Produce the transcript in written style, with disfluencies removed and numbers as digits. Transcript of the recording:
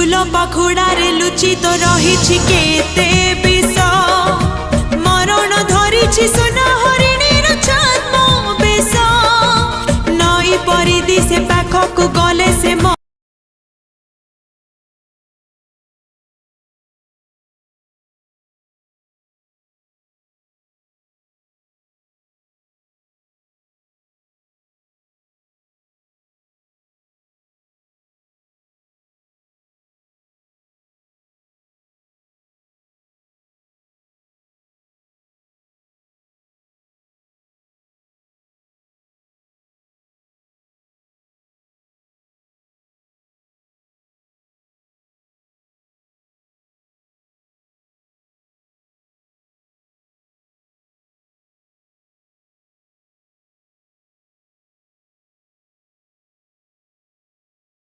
फूल पाखुड़ारे लुचि तो रही केते विष मरण धरी सुना हरिणीर छद्म बेश नई परिदि से पाखक गले से